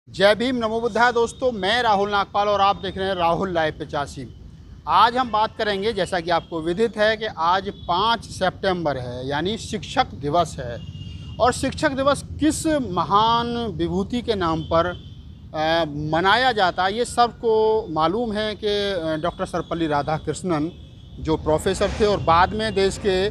जय भीम, नमो बुद्धाय। दोस्तों, मैं राहुल नागपाल और आप देख रहे हैं राहुल लाइव 85। आज हम बात करेंगे, जैसा कि आपको विदित है, कि आज 5 सितंबर है, यानी शिक्षक दिवस है। और शिक्षक दिवस किस महान विभूति के नाम पर मनाया जाता है, ये सबको मालूम है कि डॉक्टर सर्वपल्ली राधाकृष्णन जो प्रोफेसर थे और बाद में देश के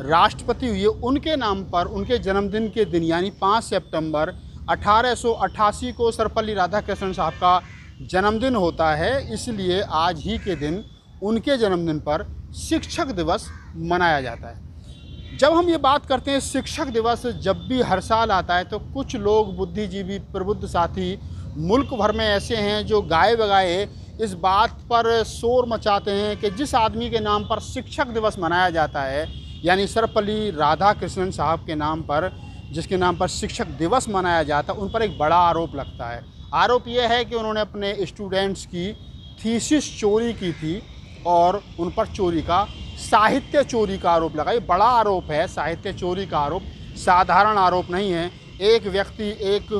राष्ट्रपति हुए, उनके नाम पर उनके जन्मदिन के दिन यानी 5 सितंबर 1888 को सर्वपल्ली राधाकृष्णन साहब का जन्मदिन होता है। इसलिए आज ही के दिन उनके जन्मदिन पर शिक्षक दिवस मनाया जाता है। जब हम ये बात करते हैं शिक्षक दिवस, जब भी हर साल आता है, तो कुछ लोग बुद्धिजीवी प्रबुद्ध साथी मुल्क भर में ऐसे हैं जो गाए बगाए इस बात पर शोर मचाते हैं कि जिस आदमी के नाम पर शिक्षक दिवस मनाया जाता है, यानी सर्वपल्ली राधाकृष्णन साहब के नाम पर, जिसके नाम पर शिक्षक दिवस मनाया जाता है, उन पर एक बड़ा आरोप लगता है। आरोप यह है कि उन्होंने अपने स्टूडेंट्स की थीसिस चोरी की थी और उन पर चोरी का, साहित्य चोरी का आरोप लगा। ये बड़ा आरोप है, साहित्य चोरी का आरोप साधारण आरोप नहीं है। एक व्यक्ति एक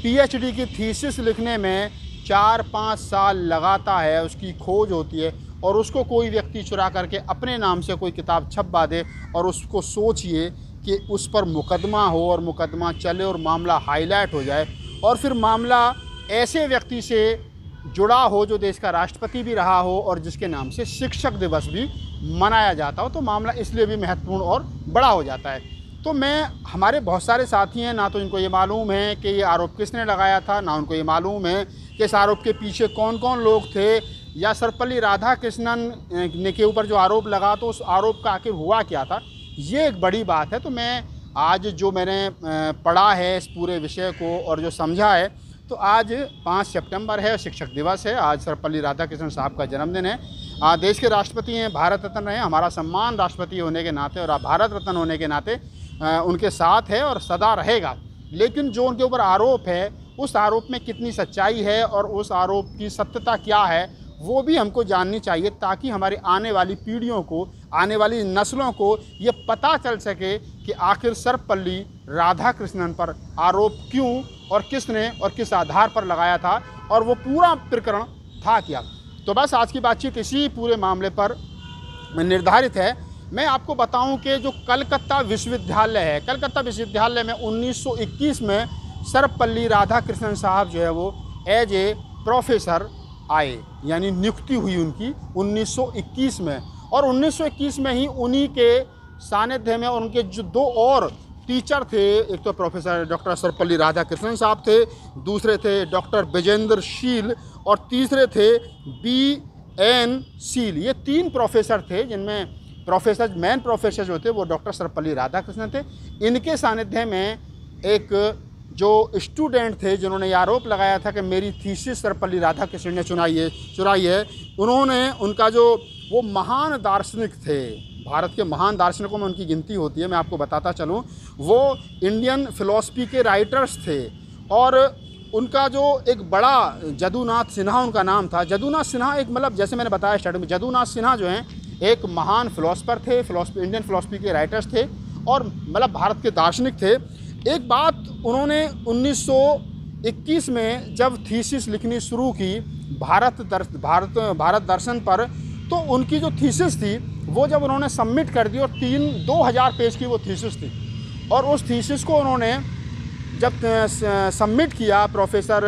पीएचडी की थीसिस लिखने में 4-5 साल लगाता है, उसकी खोज होती है, और उसको कोई व्यक्ति चुरा करके अपने नाम से कोई किताब छपवा दे, और उसको सोचिए कि उस पर मुकदमा हो और मुकदमा चले और मामला हाईलाइट हो जाए, और फिर मामला ऐसे व्यक्ति से जुड़ा हो जो देश का राष्ट्रपति भी रहा हो और जिसके नाम से शिक्षक दिवस भी मनाया जाता हो, तो मामला इसलिए भी महत्वपूर्ण और बड़ा हो जाता है। तो हमारे बहुत सारे साथी हैं, ना तो इनको ये मालूम है कि ये आरोप किसने लगाया था, ना उनको ये मालूम है कि इस आरोप के पीछे कौन कौन लोग थे, या सर्वपल्ली राधाकृष्णन ने के ऊपर जो आरोप लगा तो उस आरोप का आखिर हुआ क्या था। ये एक बड़ी बात है। तो मैं आज जो मैंने पढ़ा है इस पूरे विषय को और जो समझा है, तो आज 5 सितंबर है, शिक्षक दिवस है। आज सर्वपल्ली राधाकृष्णन साहब का जन्मदिन है। देश के राष्ट्रपति हैं, भारत रत्न रहे, हमारा सम्मान राष्ट्रपति होने के नाते और भारत रत्न होने के नाते उनके साथ है और सदा रहेगा। लेकिन जो उनके ऊपर आरोप है, उस आरोप में कितनी सच्चाई है और उस आरोप की सत्यता क्या है, वो भी हमको जाननी चाहिए, ताकि हमारे आने वाली पीढ़ियों को, आने वाली नस्लों को ये पता चल सके कि आखिर सर्वपल्ली राधाकृष्णन पर आरोप क्यों और किसने और किस आधार पर लगाया था, और वो पूरा प्रकरण था क्या। तो बस आज की बातचीत इसी पूरे मामले पर निर्धारित है। मैं आपको बताऊं कि जो कलकत्ता विश्वविद्यालय है, कलकत्ता विश्वविद्यालय में 1921 में सर्वपल्ली राधाकृष्णन साहब जो है वो एज ए प्रोफेसर आए, यानी नियुक्ति हुई उनकी 1921 में। और 1921 में ही उन्हीं के सानिध्य में उनके जो 2 और टीचर थे, एक तो प्रोफेसर डॉक्टर सर्वपल्ली राधाकृष्णन साहब थे, दूसरे थे डॉक्टर विजेंद्र शील, और तीसरे थे BN शील। ये 3 प्रोफेसर थे, जिनमें मेन प्रोफेसर जो थे वो डॉक्टर सर्वपल्ली राधाकृष्णन थे। इनके सानिध्य में एक जो स्टूडेंट थे जिन्होंने ये आरोप लगाया था कि मेरी थीसिस सर्वपल्ली राधाकृष्णन ने चुराई है, उन्होंने, उनका जो वो महान दार्शनिक थे, भारत के महान दार्शनिकों में उनकी गिनती होती है, मैं आपको बताता चलूँ, वो इंडियन फिलॉसफी के राइटर्स थे। और उनका जो एक बड़ा जदुनाथ सिन्हा उनका नाम था। जदुनाथ सिन्हा एक, मतलब जैसे मैंने बताया स्टार्टिंग में, जदुनाथ सिन्हा जो हैं एक महान फिलोसफर थे, इंडियन फिलॉसफी के राइटर्स थे और मतलब भारत के दार्शनिक थे। एक बात उन्होंने 1921 में जब थीसिस लिखनी शुरू की भारत दर्शन पर, तो उनकी जो थीसिस थी वो जब उन्होंने सबमिट कर दी, और 2000 पेज की वो थीसिस थी, और उस थीसिस को उन्होंने जब सबमिट किया, प्रोफेसर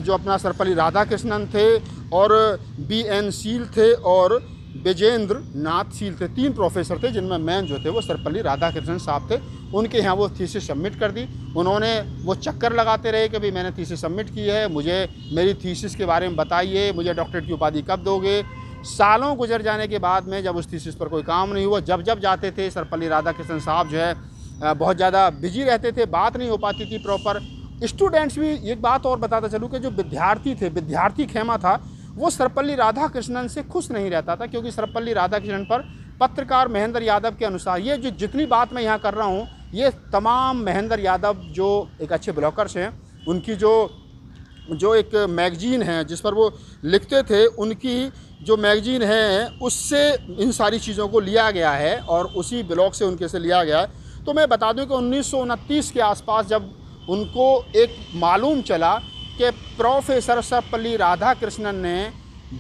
जो अपना सर्वपल्ली राधाकृष्णन थे और BN शील थे और विजेंद्र नाथ शील थे, 3 प्रोफेसर थे, जिनमें मेन जो थे वो सर्वपल्ली राधाकृष्णन साहब थे। उनके यहाँ वो थीसिस सबमिट कर दी। उन्होंने वो चक्कर लगाते रहे कि भाई मैंने थीसिस सबमिट की है, मुझे मेरी थीसिस के बारे में बताइए, मुझे डॉक्टरेट की उपाधि कब दोगे। सालों गुजर जाने के बाद में जब उस थीसिस पर कोई काम नहीं हुआ, जब जाते थे, सर्वपल्ली राधाकृष्णन साहब जो है बहुत ज़्यादा बिजी रहते थे, बात नहीं हो पाती थी प्रॉपर। स्टूडेंट्स भी, एक बात और बताता चलूँ कि जो विद्यार्थी थे, विद्यार्थी खेमा था, वो सर्वपल्ली राधाकृष्णन से खुश नहीं रहता था, क्योंकि सर्वपल्ली राधाकृष्णन पर पत्रकार महेंद्र यादव के अनुसार, ये जो जितनी बात मैं यहाँ कर रहा हूँ, ये तमाम महेंद्र यादव जो एक अच्छे ब्लॉगर्स हैं, उनकी जो एक मैगजीन है जिस पर वो लिखते थे, उनकी जो मैगजीन है उससे इन सारी चीज़ों को लिया गया है और उसी ब्लॉग से उनके से लिया गया है। तो मैं बता दूं कि 1929 के आसपास जब उनको एक मालूम चला कि प्रोफेसर सर्वपल्ली राधाकृष्णन ने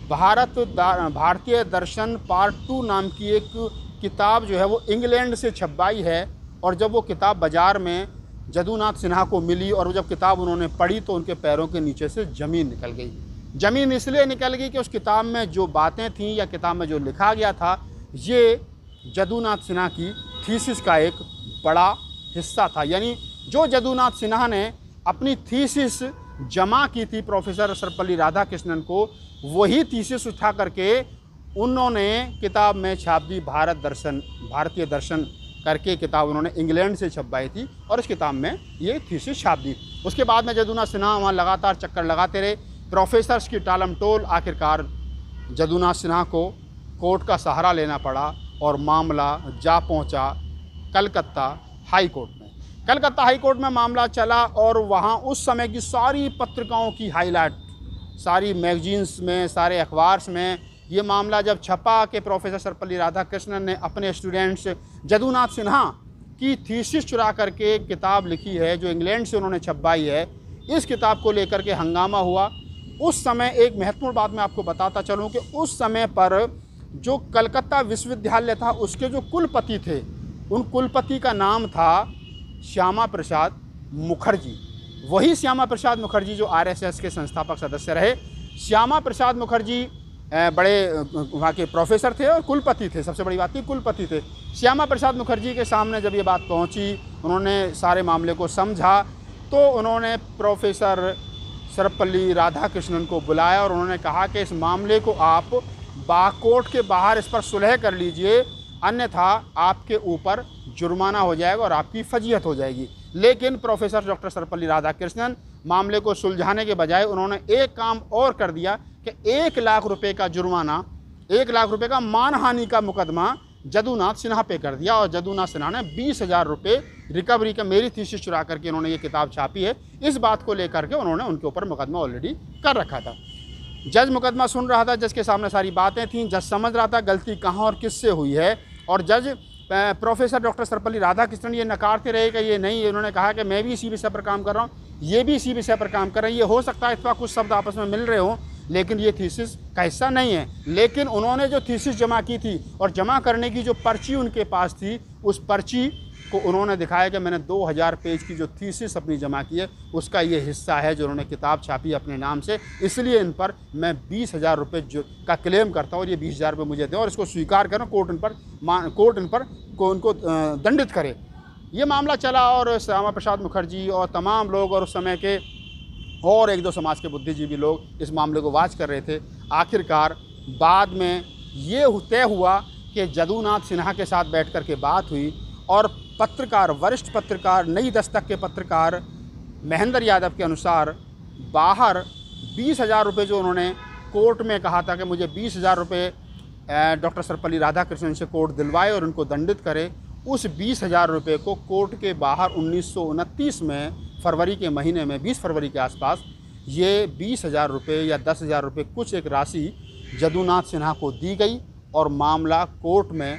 भारतीय दर्शन पार्ट 2 नाम की एक किताब जो है वो इंग्लैंड से छपवाई है। और जब वो किताब बाज़ार में जदुनाथ सिन्हा को मिली और वो जब किताब उन्होंने पढ़ी तो उनके पैरों के नीचे से ज़मीन निकल गई। ज़मीन इसलिए निकल गई कि उस किताब में जो बातें थीं या किताब में जो लिखा गया था ये जदुनाथ सिन्हा की थीसिस का एक बड़ा हिस्सा था। यानी जो जदुनाथ सिन्हा ने अपनी थीसिस जमा की थी प्रोफेसर सर्वपल्ली राधाकृष्णन को, वही थीसिस उठा करके उन्होंने किताब में छाप दी। भारतीय दर्शन करके किताब उन्होंने इंग्लैंड से छपवाई थी और इस किताब में ये थीसिस छाप दी। उसके बाद में जदुनाथ सिन्हा वहाँ लगातार चक्कर लगाते रहे। प्रोफेसर्स की टालम टोल, आखिरकार जदुनाथ सिन्हा को कोर्ट का सहारा लेना पड़ा और मामला जा पहुँचा कलकत्ता हाई कोर्ट में। कलकत्ता हाई कोर्ट में मामला चला और वहाँ उस समय की सारी पत्रिकाओं की हाईलाइट, सारी मैगजीन्स में, सारे अखबार्स में ये मामला जब छपा कि प्रोफेसर सर्वपल्ली राधाकृष्णन ने अपने स्टूडेंट्स जदुनाथ सिन्हा की थीसिस चुरा करके किताब लिखी है जो इंग्लैंड से उन्होंने छपवाई है, इस किताब को लेकर के हंगामा हुआ। उस समय एक महत्वपूर्ण बात मैं आपको बताता चलूँ कि उस समय पर जो कलकत्ता विश्वविद्यालय था उसके जो कुलपति थे, उन कुलपति का नाम था श्यामा प्रसाद मुखर्जी। वही श्यामा प्रसाद मुखर्जी जो आरएसएस के संस्थापक सदस्य रहे। श्यामा प्रसाद मुखर्जी बड़े वहाँ के प्रोफेसर थे और कुलपति थे। सबसे बड़ी बात थी कुलपति थे। श्यामा प्रसाद मुखर्जी के सामने जब ये बात पहुँची, उन्होंने सारे मामले को समझा तो उन्होंने प्रोफेसर सर्वपल्ली राधाकृष्णन को बुलाया और उन्होंने कहा कि इस मामले को आप कोर्ट के बाहर इस पर सुलह कर लीजिए, अन्यथा आपके ऊपर जुर्माना हो जाएगा और आपकी फजीहत हो जाएगी। लेकिन प्रोफेसर डॉक्टर सर्वपल्ली राधाकृष्णन मामले को सुलझाने के बजाय उन्होंने एक काम और कर दिया कि 1 लाख रुपए का जुर्माना, 1 लाख रुपए का मानहानि का मुकदमा जदुनाथ सिन्हा पे कर दिया। और जदुनाथ सिन्हा ने 20,000 रुपये रिकवरी का, मेरी थीसिस चुरा करके इन्होंने ये किताब छापी है, इस बात को लेकर के उन्होंने उनके ऊपर मुकदमा ऑलरेडी कर रखा था। जज मुकदमा सुन रहा था, जज के सामने सारी बातें थीं, जज समझ रहा था गलती कहाँ और किससे हुई है। और जज प्रोफेसर डॉक्टर सर्वपल्ली राधाकृष्णन ये नकारते रहे कि ये नहीं, उन्होंने कहा कि मैं भी इसी विषय पर काम कर रहा हूँ, ये भी इसी विषय पर काम कर रहे हैं, ये हो सकता है इस पर कुछ शब्द आपस में मिल रहे हों लेकिन ये थीसिस का हिस्सा नहीं है। लेकिन उन्होंने जो थीसिस जमा की थी और जमा करने की जो पर्ची उनके पास थी, उस पर्ची को उन्होंने दिखाया कि मैंने 2000 पेज की जो थीसिस अपनी जमा की है उसका ये हिस्सा है जो उन्होंने किताब छापी अपने नाम से, इसलिए इन पर मैं 20,000 रुपये का क्लेम करता हूँ और ये 20,000 रुपये मुझे दें और इसको स्वीकार करें, कोर्ट इन पर उनको दंडित करे। ये मामला चला और श्यामा प्रसाद मुखर्जी और तमाम लोग और उस समय के और 1-2 समाज के बुद्धिजीवी लोग इस मामले को वाच कर रहे थे। आखिरकार बाद में ये तय हुआ कि जदुनाथ सिन्हा के साथ बैठ कर के बात हुई और पत्रकार, वरिष्ठ पत्रकार, नई दस्तक के पत्रकार महेंद्र यादव के अनुसार बाहर 20,000 रुपये जो उन्होंने कोर्ट में कहा था कि मुझे 20,000 रुपये डॉक्टर सर्वपल्ली राधाकृष्णन से कोर्ट दिलवाए और उनको दंडित करे, उस 20,000 रुपये को कोर्ट के बाहर 1929 में फरवरी के महीने में 20 फरवरी के आसपास ये 20,000 रुपये या 10,000 रुपये कुछ एक राशि जदुनाथ सिन्हा को दी गई और मामला कोर्ट में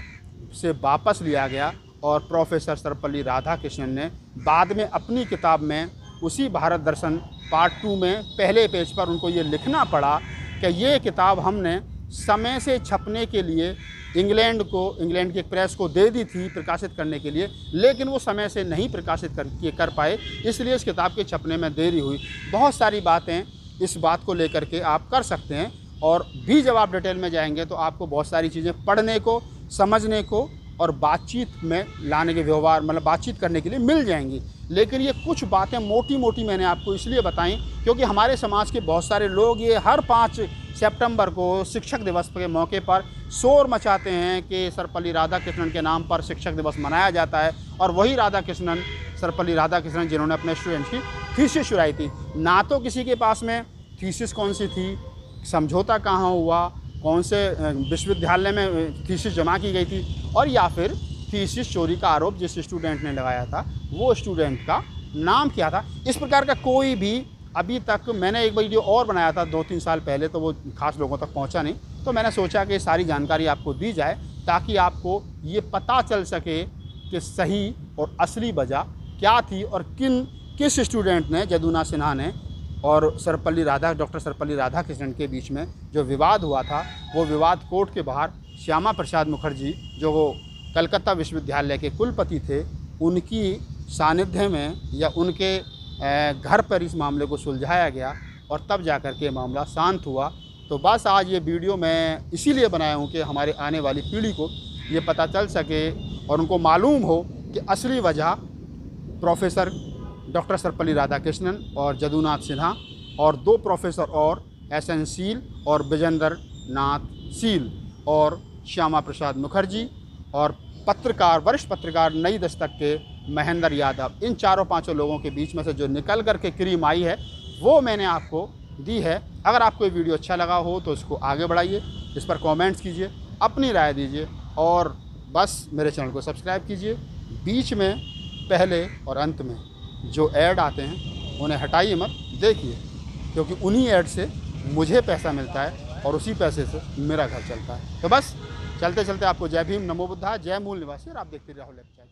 से वापस लिया गया। और प्रोफेसर सर्वपल्ली राधाकृष्णन ने बाद में अपनी किताब में उसी भारत दर्शन पार्ट 2 में पहले पेज पर उनको ये लिखना पड़ा कि ये किताब हमने समय से छपने के लिए इंग्लैंड की एक प्रेस को दे दी थी प्रकाशित करने के लिए, लेकिन वो समय से नहीं प्रकाशित कर पाए, इसलिए इस किताब के छपने में देरी हुई। बहुत सारी बातें इस बात को लेकर के आप कर सकते हैं और भी जब आप डिटेल में जाएंगे तो आपको बहुत सारी चीज़ें पढ़ने को, समझने को और बातचीत में लाने के व्यवहार, मतलब बातचीत करने के लिए मिल जाएंगी। लेकिन ये कुछ बातें मोटी मोटी मैंने आपको इसलिए बताई क्योंकि हमारे समाज के बहुत सारे लोग ये हर 5 सितंबर को शिक्षक दिवस के मौके पर शोर मचाते हैं कि सर्वपल्ली राधाकृष्णन के नाम पर शिक्षक दिवस मनाया जाता है और वही सर्वपल्ली राधाकृष्णन जिन्होंने अपने स्टूडेंट्स की थीसिस चुराई थी। ना तो किसी के पास में थीसिस कौन सी थी, समझौता कहाँ हुआ, कौन से विश्वविद्यालय में थीसिस जमा की गई थी, और या फिर थीसिस चोरी का आरोप जिस स्टूडेंट ने लगाया था वो स्टूडेंट का नाम क्या था। इस प्रकार का कोई भी अभी तक, मैंने एक वीडियो और बनाया था 2-3 साल पहले, तो वो खास लोगों तक पहुंचा नहीं, तो मैंने सोचा कि सारी जानकारी आपको दी जाए ताकि आपको ये पता चल सके कि सही और असली वजह क्या थी और किस स्टूडेंट ने, जदुनाथ सिन्हा ने और डॉक्टर सर्वपल्ली राधाकृष्णन के बीच में जो विवाद हुआ था, वो विवाद कोर्ट के बाहर श्यामा प्रसाद मुखर्जी जो वो कलकत्ता विश्वविद्यालय के कुलपति थे, उनकी सानिध्य में या उनके घर पर इस मामले को सुलझाया गया और तब जाकर के मामला शांत हुआ। तो बस आज ये वीडियो मैं इसीलिए बनाया हूँ कि हमारे आने वाली पीढ़ी को ये पता चल सके और उनको मालूम हो कि असली वजह प्रोफेसर डॉक्टर सर्वपल्ली राधाकृष्णन और जदुनाथ सिन्हा और 2 प्रोफेसर और SN सील और विजेंद्र नाथ सील और श्यामा प्रसाद मुखर्जी और वरिष्ठ पत्रकार नई दस्तक के महेंद्र यादव, इन 4-5 लोगों के बीच में से जो निकल कर के क्रीम आई है वो मैंने आपको दी है। अगर आपको ये वीडियो अच्छा लगा हो तो इसको आगे बढ़ाइए, इस पर कमेंट्स कीजिए, अपनी राय दीजिए और बस मेरे चैनल को सब्सक्राइब कीजिए। बीच में, पहले और अंत में जो ऐड आते हैं उन्हें हटाइए मत, देखिए, क्योंकि उन्हीं ऐड से मुझे पैसा मिलता है और उसी पैसे से मेरा घर चलता है। तो बस चलते चलते आपको जय भीम, नमो बुद्धा, जय मूल निवासी, और आप देखते रहो राहुल लाइव।